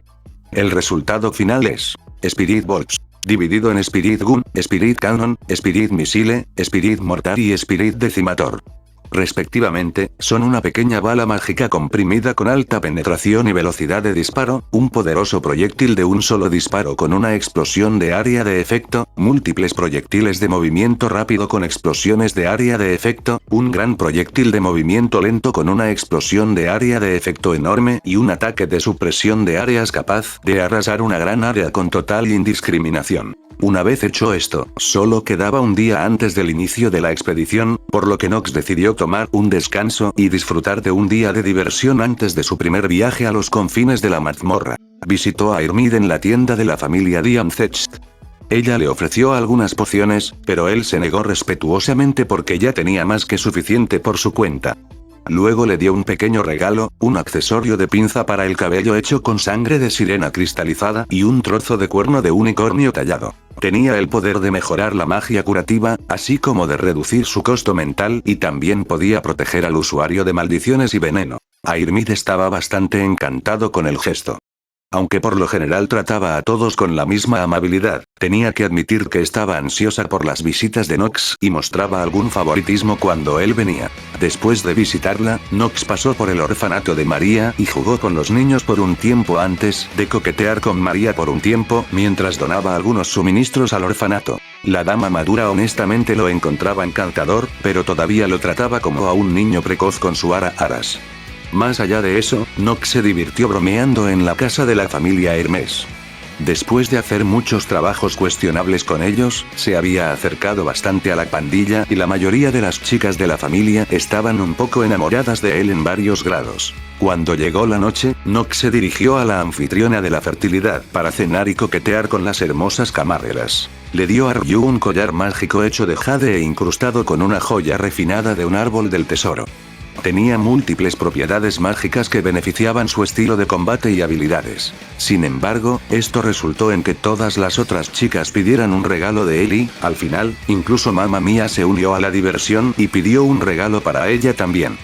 El resultado final es Spirit Bolts, dividido en Spirit Gun, Spirit Cannon, Spirit Missile, Spirit Mortar y Spirit Decimator. Respectivamente, son una pequeña bala mágica comprimida con alta penetración y velocidad de disparo, un poderoso proyectil de un solo disparo con una explosión de área de efecto, múltiples proyectiles de movimiento rápido con explosiones de área de efecto, un gran proyectil de movimiento lento con una explosión de área de efecto enorme y un ataque de supresión de áreas capaz de arrasar una gran área con total indiscriminación. Una vez hecho esto, solo quedaba un día antes del inicio de la expedición, por lo que Nox decidió tomar un descanso y disfrutar de un día de diversión antes de su primer viaje a los confines de la mazmorra. Visitó a Irmid en la tienda de la familia Diamzecht. Ella le ofreció algunas pociones, pero él se negó respetuosamente porque ya tenía más que suficiente por su cuenta. Luego le dio un pequeño regalo, un accesorio de pinza para el cabello hecho con sangre de sirena cristalizada y un trozo de cuerno de unicornio tallado. Tenía el poder de mejorar la magia curativa, así como de reducir su costo mental y también podía proteger al usuario de maldiciones y veneno. Irmid estaba bastante encantado con el gesto. Aunque por lo general trataba a todos con la misma amabilidad, tenía que admitir que estaba ansiosa por las visitas de Nox y mostraba algún favoritismo cuando él venía. Después de visitarla, Nox pasó por el orfanato de María y jugó con los niños por un tiempo antes de coquetear con María por un tiempo mientras donaba algunos suministros al orfanato. La dama madura honestamente lo encontraba encantador, pero todavía lo trataba como a un niño precoz con su aras. Más allá de eso, Nox se divirtió bromeando en la casa de la familia Hermes. Después de hacer muchos trabajos cuestionables con ellos, se había acercado bastante a la pandilla y la mayoría de las chicas de la familia estaban un poco enamoradas de él en varios grados. Cuando llegó la noche, Nox se dirigió a la anfitriona de la fertilidad para cenar y coquetear con las hermosas camareras. Le dio a Ryu un collar mágico hecho de jade e incrustado con una joya refinada de un árbol del tesoro. Tenía múltiples propiedades mágicas que beneficiaban su estilo de combate y habilidades. Sin embargo, esto resultó en que todas las otras chicas pidieran un regalo de él y, al final, incluso Mamma Mía se unió a la diversión y pidió un regalo para ella también.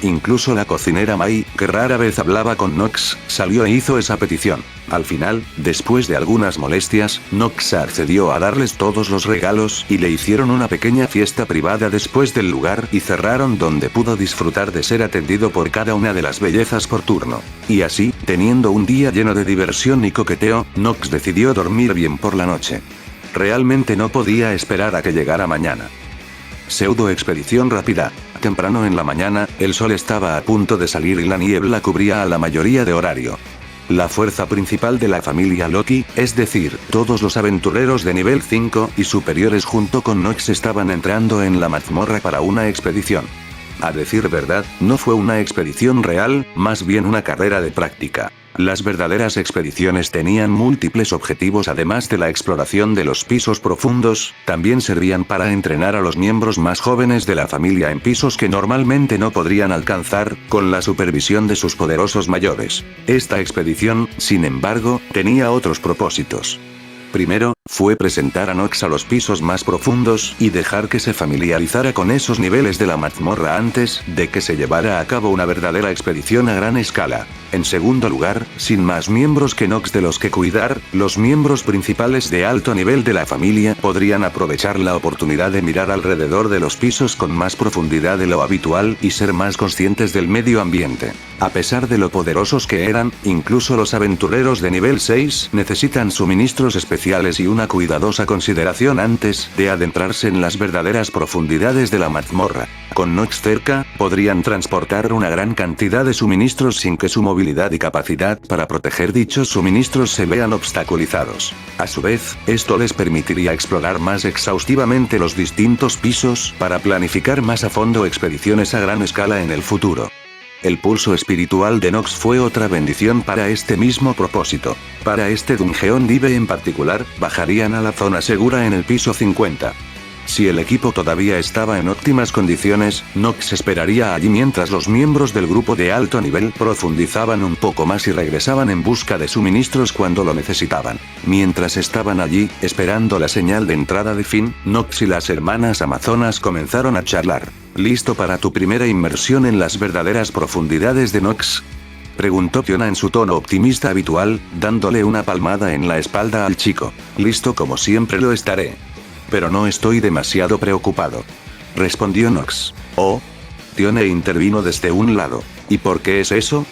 Incluso la cocinera Mai, que rara vez hablaba con Nox, salió e hizo esa petición. Al final, después de algunas molestias, Nox accedió a darles todos los regalos y le hicieron una pequeña fiesta privada después del lugar y cerraron donde pudo disfrutar de ser atendido por cada una de las bellezas por turno. Y así, teniendo un día lleno de diversión y coqueteo, Nox decidió dormir bien por la noche. Realmente no podía esperar a que llegara mañana. Pseudo expedición rápida. Temprano en la mañana, el sol estaba a punto de salir y la niebla cubría a la mayoría de horario. La fuerza principal de la familia Loki, es decir, todos los aventureros de nivel 5 y superiores junto con Nox estaban entrando en la mazmorra para una expedición. A decir verdad, no fue una expedición real, más bien una carrera de práctica. Las verdaderas expediciones tenían múltiples objetivos además de la exploración de los pisos profundos, también servían para entrenar a los miembros más jóvenes de la familia en pisos que normalmente no podrían alcanzar, con la supervisión de sus poderosos mayores. Esta expedición, sin embargo, tenía otros propósitos. Primero, fue presentar a Nox a los pisos más profundos y dejar que se familiarizara con esos niveles de la mazmorra antes de que se llevara a cabo una verdadera expedición a gran escala. En segundo lugar, sin más miembros que Nox de los que cuidar, los miembros principales de alto nivel de la familia podrían aprovechar la oportunidad de mirar alrededor de los pisos con más profundidad de lo habitual y ser más conscientes del medio ambiente. A pesar de lo poderosos que eran, incluso los aventureros de nivel 6 necesitan suministros especiales y una cuidadosa consideración antes de adentrarse en las verdaderas profundidades de la mazmorra. Con Nox cerca, podrían transportar una gran cantidad de suministros sin que su movilidad y capacidad para proteger dichos suministros se vean obstaculizados. A su vez, esto les permitiría explorar más exhaustivamente los distintos pisos para planificar más a fondo expediciones a gran escala en el futuro. El pulso espiritual de Nox fue otra bendición para este mismo propósito. Para este Dungeon Dive en particular, bajarían a la zona segura en el piso 50. Si el equipo todavía estaba en óptimas condiciones, Nox esperaría allí mientras los miembros del grupo de alto nivel profundizaban un poco más y regresaban en busca de suministros cuando lo necesitaban. Mientras estaban allí, esperando la señal de entrada de Finn, Nox y las hermanas amazonas comenzaron a charlar. ¿Listo para tu primera inmersión en las verdaderas profundidades de Nox?, preguntó Fiona en su tono optimista habitual, dándole una palmada en la espalda al chico. Listo, como siempre lo estaré. Pero no estoy demasiado preocupado, respondió Nox. Oh. Tione intervino desde un lado. ¿Y por qué es eso?,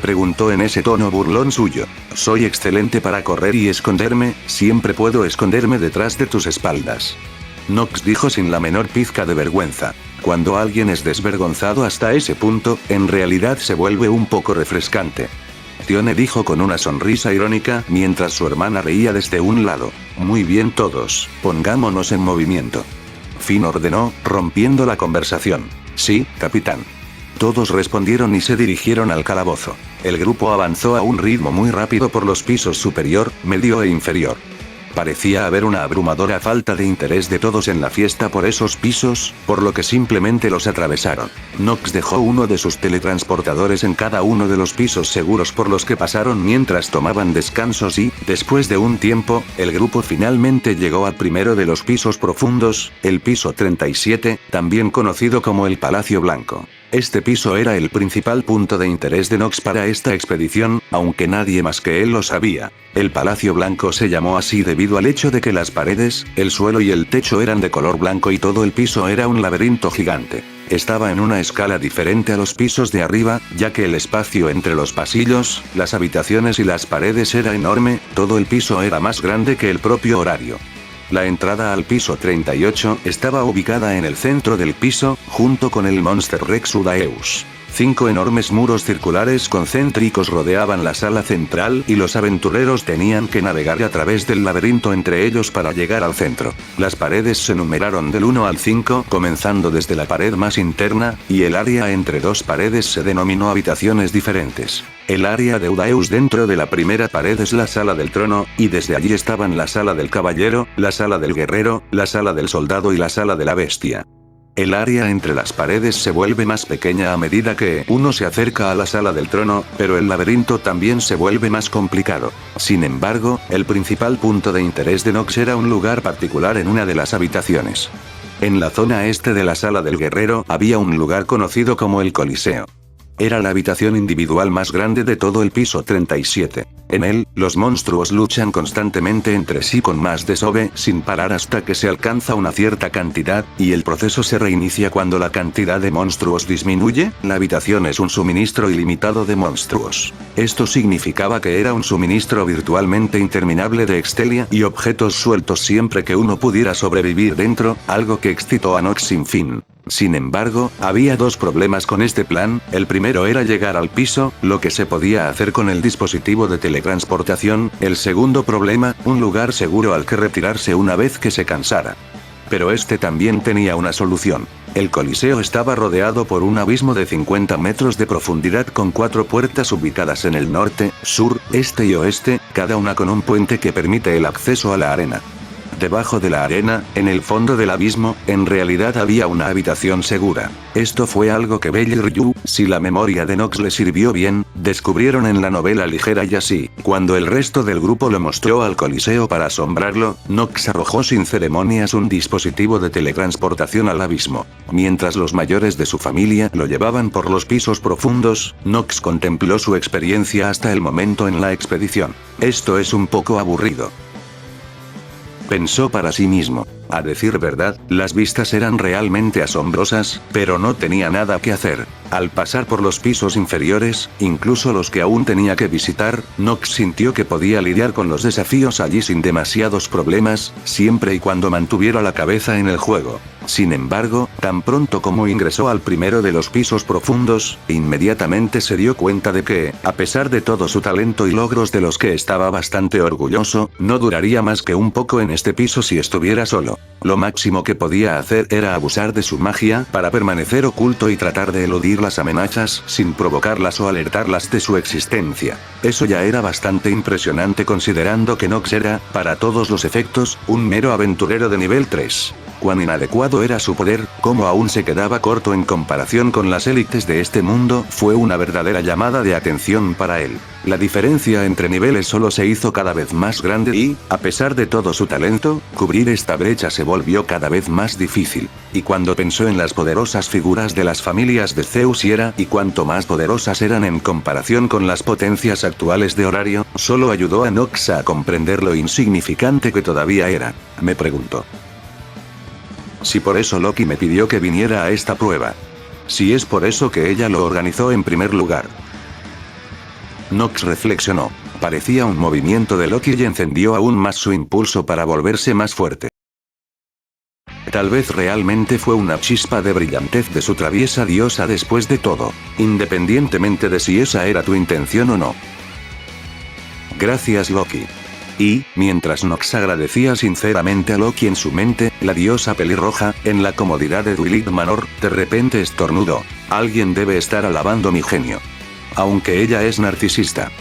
preguntó en ese tono burlón suyo. Soy excelente para correr y esconderme, siempre puedo esconderme detrás de tus espaldas. Nox dijo sin la menor pizca de vergüenza. Cuando alguien es desvergonzado hasta ese punto, en realidad se vuelve un poco refrescante. Tione dijo con una sonrisa irónica mientras su hermana reía desde un lado. Muy bien todos, pongámonos en movimiento. Finn ordenó, rompiendo la conversación. Sí, capitán. Todos respondieron y se dirigieron al calabozo. El grupo avanzó a un ritmo muy rápido por los pisos superior, medio e inferior. Parecía haber una abrumadora falta de interés de todos en la fiesta por esos pisos, por lo que simplemente los atravesaron. Nox dejó uno de sus teletransportadores en cada uno de los pisos seguros por los que pasaron mientras tomaban descansos y, después de un tiempo, el grupo finalmente llegó al primero de los pisos profundos, el piso 37, también conocido como el Palacio Blanco. Este piso era el principal punto de interés de Nox para esta expedición, aunque nadie más que él lo sabía. El Palacio Blanco se llamó así debido al hecho de que las paredes, el suelo y el techo eran de color blanco y todo el piso era un laberinto gigante. Estaba en una escala diferente a los pisos de arriba, ya que el espacio entre los pasillos, las habitaciones y las paredes era enorme, todo el piso era más grande que el propio horario. La entrada al piso 38 estaba ubicada en el centro del piso, junto con el Monster Rex Udaeus. 5 enormes muros circulares concéntricos rodeaban la sala central y los aventureros tenían que navegar a través del laberinto entre ellos para llegar al centro. Las paredes se numeraron del 1 al 5, comenzando desde la pared más interna, y el área entre dos paredes se denominó habitaciones diferentes. El área de Udaeus dentro de la primera pared es la sala del trono, y desde allí estaban la sala del caballero, la sala del guerrero, la sala del soldado y la sala de la bestia. El área entre las paredes se vuelve más pequeña a medida que uno se acerca a la sala del trono, pero el laberinto también se vuelve más complicado. Sin embargo, el principal punto de interés de Nox era un lugar particular en una de las habitaciones. En la zona este de la sala del guerrero había un lugar conocido como el Coliseo. Era la habitación individual más grande de todo el piso 37. En él, los monstruos luchan constantemente entre sí con más desove sin parar hasta que se alcanza una cierta cantidad, y el proceso se reinicia cuando la cantidad de monstruos disminuye. La habitación es un suministro ilimitado de monstruos. Esto significaba que era un suministro virtualmente interminable de extelia y objetos sueltos siempre que uno pudiera sobrevivir dentro, algo que excitó a Nox sin fin. Sin embargo, había dos problemas con este plan. El primero era llegar al piso, lo que se podía hacer con el dispositivo de teletransportación. El segundo problema, un lugar seguro al que retirarse una vez que se cansara. Pero este también tenía una solución. El Coliseo estaba rodeado por un abismo de 50 metros de profundidad con 4 puertas ubicadas en el norte, sur, este y oeste, cada una con un puente que permite el acceso a la arena. Debajo de la arena, en el fondo del abismo, en realidad había una habitación segura. Esto fue algo que Bell y Ryu, si la memoria de Nox le sirvió bien, descubrieron en la novela ligera y así, cuando el resto del grupo lo mostró al Coliseo para asombrarlo, Nox arrojó sin ceremonias un dispositivo de teletransportación al abismo. Mientras los mayores de su familia lo llevaban por los pisos profundos, Nox contempló su experiencia hasta el momento en la expedición. Esto es un poco aburrido, pensó para sí mismo. A decir verdad, las vistas eran realmente asombrosas, pero no tenía nada que hacer. Al pasar por los pisos inferiores, incluso los que aún tenía que visitar, Nox sintió que podía lidiar con los desafíos allí sin demasiados problemas, siempre y cuando mantuviera la cabeza en el juego. Sin embargo, tan pronto como ingresó al primero de los pisos profundos, inmediatamente se dio cuenta de que, a pesar de todo su talento y logros de los que estaba bastante orgulloso, no duraría más que un poco en este piso si estuviera solo. Lo máximo que podía hacer era abusar de su magia para permanecer oculto y tratar de eludir las amenazas sin provocarlas o alertarlas de su existencia. Eso ya era bastante impresionante considerando que Nox era, para todos los efectos, un mero aventurero de nivel 3. Cuán inadecuado era su poder, cómo aún se quedaba corto en comparación con las élites de este mundo, fue una verdadera llamada de atención para él. La diferencia entre niveles solo se hizo cada vez más grande y, a pesar de todo su talento, cubrir esta brecha se volvió cada vez más difícil. Y cuando pensó en las poderosas figuras de las familias de Zeus y Hera y cuánto más poderosas eran en comparación con las potencias actuales de Horario, solo ayudó a Nox a comprender lo insignificante que todavía era. Me preguntó si por eso Loki me pidió que viniera a esta prueba. Si es por eso que ella lo organizó en primer lugar. Nox reflexionó. Parecía un movimiento de Loki y encendió aún más su impulso para volverse más fuerte. Tal vez realmente fue una chispa de brillantez de su traviesa diosa después de todo, independientemente de si esa era tu intención o no. Gracias Loki. Y, mientras Nox agradecía sinceramente a Loki en su mente, la diosa pelirroja, en la comodidad de Dwilit Manor, de repente estornudó. Alguien debe estar alabando mi genio. Aunque ella es narcisista.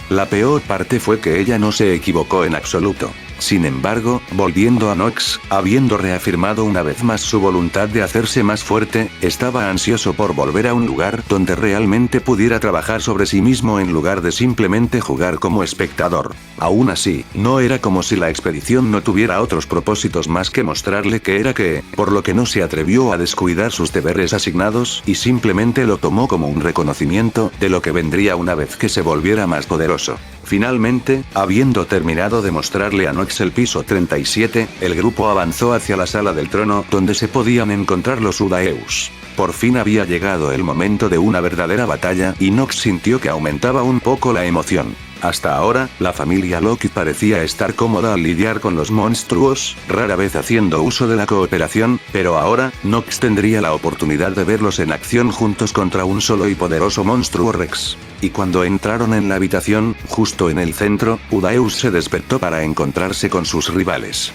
La peor parte fue que ella no se equivocó en absoluto. Sin embargo, volviendo a Nox, habiendo reafirmado una vez más su voluntad de hacerse más fuerte, estaba ansioso por volver a un lugar donde realmente pudiera trabajar sobre sí mismo en lugar de simplemente jugar como espectador. Aún así, no era como si la expedición no tuviera otros propósitos más que mostrarle que era que, por lo que no se atrevió a descuidar sus deberes asignados y simplemente lo tomó como un reconocimiento de lo que vendría una vez que se volviera más poderoso. Finalmente, habiendo terminado de mostrarle a Nox el piso 37, el grupo avanzó hacia la sala del trono donde se podían encontrar los Udaeus. Por fin había llegado el momento de una verdadera batalla y Nox sintió que aumentaba un poco la emoción. Hasta ahora, la familia Loki parecía estar cómoda al lidiar con los monstruos, rara vez haciendo uso de la cooperación, pero ahora, Nox tendría la oportunidad de verlos en acción juntos contra un solo y poderoso monstruo Rex. Y cuando entraron en la habitación, justo en el centro, Udaeus se despertó para encontrarse con sus rivales.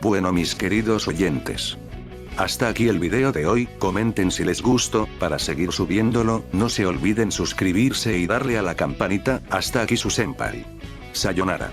Bueno mis queridos oyentes. Hasta aquí el video de hoy, comenten si les gustó, para seguir subiéndolo, no se olviden suscribirse y darle a la campanita. Hasta aquí su senpai. Sayonara.